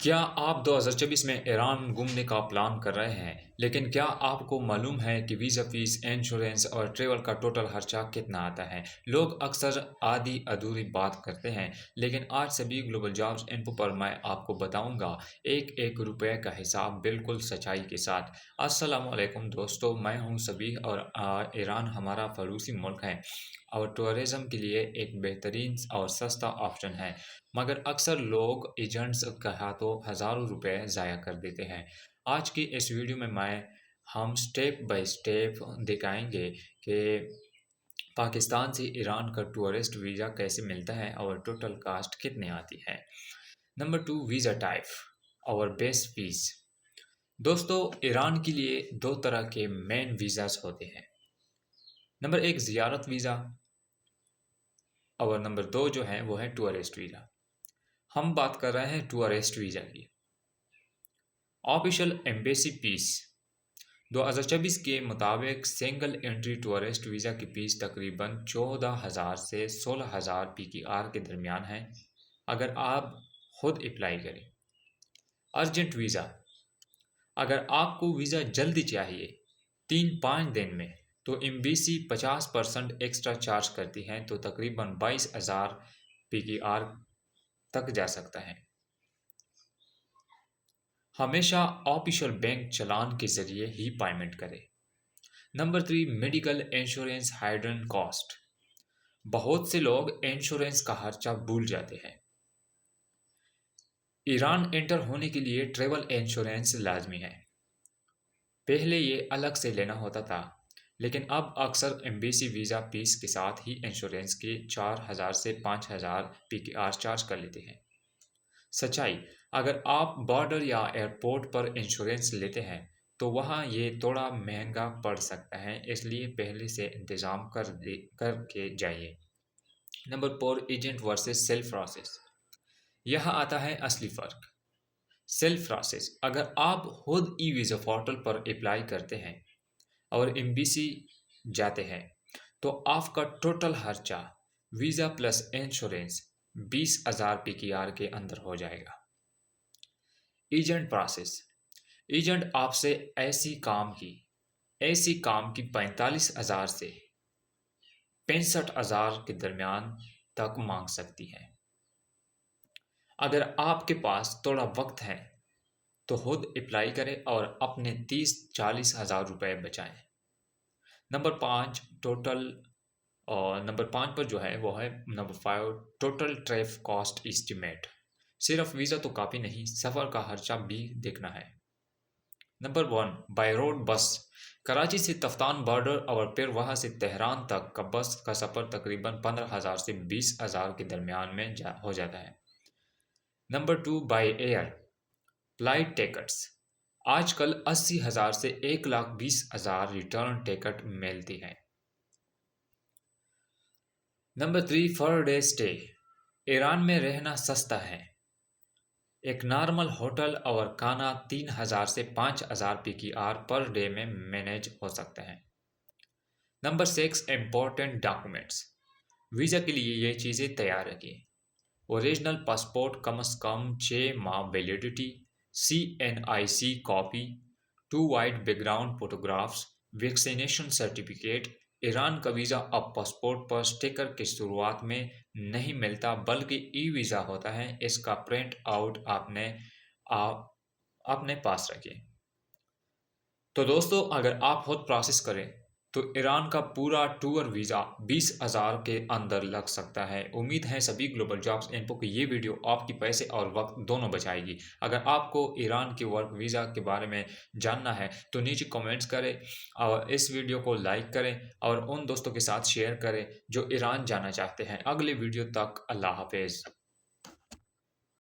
क्या आप 2024 में ईरान घूमने का प्लान कर रहे हैं, लेकिन क्या आपको मालूम है कि वीज़ा फीस, इंश्योरेंस और ट्रैवल का टोटल खर्चा कितना आता है? लोग अक्सर आधी अधूरी बात करते हैं, लेकिन आज सभी ग्लोबल जॉब्स इन्फो पर मैं आपको बताऊंगा एक एक रुपए का हिसाब बिल्कुल सच्चाई के साथ। अस्सलाम वालेकुम दोस्तों, मैं हूं सभी और ईरान हमारा पड़ोसी मुल्क है और टूरिज्म के लिए एक बेहतरीन और सस्ता ऑप्शन है। मगर अक्सर लोग एजेंट्स के हाथों हज़ारों रुपए ज़ाया कर देते हैं। आज की इस वीडियो में हम स्टेप बाय स्टेप दिखाएंगे कि पाकिस्तान से ईरान का टूरिस्ट वीज़ा कैसे मिलता है और टोटल कास्ट कितनी आती है। नंबर 2, वीज़ा टाइप और बेस फीस। दोस्तों, ईरान के लिए दो तरह के मेन वीज़ास होते हैं। नंबर 1 ज़ियारत वीज़ा और नंबर 2 जो है वो है टूरिस्ट वीज़ा। हम बात कर रहे हैं टूरिस्ट वीज़ा की। ऑफिशियल एम्बेसी फीस 2024 के मुताबिक सिंगल एंट्री टूरिस्ट वीज़ा की फीस तकरीबन 14,000 से 16,000 PKR के दरमियान है अगर आप खुद अप्लाई करें। अर्जेंट वीज़ा, अगर आपको वीज़ा जल्दी चाहिए 3-5 दिन में, तो एम्बेसी 50% एक्स्ट्रा चार्ज करती है, तो तकरीबन 22,000 PKR तक जा सकता है। हमेशा ऑफिशियल बैंक चालान के जरिए ही पेमेंट करें। Number 3 medical insurance hidden cost. बहुत से लोग इंश्योरेंस का खर्चा भूल जाते हैं। ईरान एंटर होने के लिए ट्रैवल इंश्योरेंस लाजमी है। पहले ये अलग से लेना होता था, लेकिन अब अक्सर एम्बेसी वीज़ा फीस के साथ ही इंश्योरेंस के 4,000 से 5,000 PKR चार्ज कर लेते हैं। सच्चाई, अगर आप बॉर्डर या एयरपोर्ट पर इंश्योरेंस लेते हैं तो वहाँ ये थोड़ा महंगा पड़ सकता है, इसलिए पहले से इंतज़ाम करके जाइए। Number 4 agent versus self process. यहाँ आता है असली फ़र्क। सेल्फ प्रोसेस, अगर आप खुद ई वीज़ा पोर्टल पर अप्लाई करते हैं और एम्बेसी जाते हैं तो आपका टोटल खर्चा वीज़ा प्लस इंश्योरेंस 20,000 PKR के अंदर हो जाएगा। एजेंट प्रोसेस, एजेंट आपसे ऐसी काम की 45,000 से 65,000 के दरमियान तक मांग सकती है। अगर आपके पास थोड़ा वक्त है तो खुद अप्लाई करें और अपने 30-40 हज़ार रुपये बचाएं। नंबर 5 टोटल और नंबर 5 पर जो है वो है number 5 total trip cost estimate. सिर्फ वीज़ा तो काफ़ी नहीं, सफ़र का खर्चा भी देखना है। Number 1 by road bus. Karachi से तफ्तान बॉर्डर और फिर वहां से तेहरान तक का बस का सफ़र तकरीबन 15,000 से 20,000 के दरमियान में हो जाता है। Number 2 by air flight tickets. आजकल 80,000 से 1,20,000 रिटर्न टिकट मिलती है। Number 3 for day stay. Iran में रहना सस्ता है। एक नॉर्मल होटल और खाना 3,000 से 5,000 PKR पर डे में मैनेज हो सकते हैं। Number 6 important documents. वीज़ा के लिए ये चीज़ें तैयार रखिए। ओरिजिनल पासपोर्ट कम से कम 6 माह validity, CNIC copy, 2 wide background photographs, vaccination certificate. Iran का वीज़ा अब पासपोर्ट पर स्टिकर की शुरुआत में नहीं मिलता, बल्कि ई वीज़ा होता है। इसका प्रिंट आउट अपने पास रखिए। तो दोस्तों, अगर आप खुद प्रोसेस करें तो ईरान का पूरा टूर वीज़ा 20,000 के अंदर लग सकता है। उम्मीद है सभी ग्लोबल जॉब्स इन्फो की ये वीडियो आपकी पैसे और वक्त दोनों बचाएगी। अगर आपको ईरान के वर्क वीज़ा के बारे में जानना है तो नीचे कमेंट्स करें और इस वीडियो को लाइक करें और उन दोस्तों के साथ शेयर करें जो ईरान जाना चाहते हैं। अगले वीडियो तक अल्लाह हाफिज़।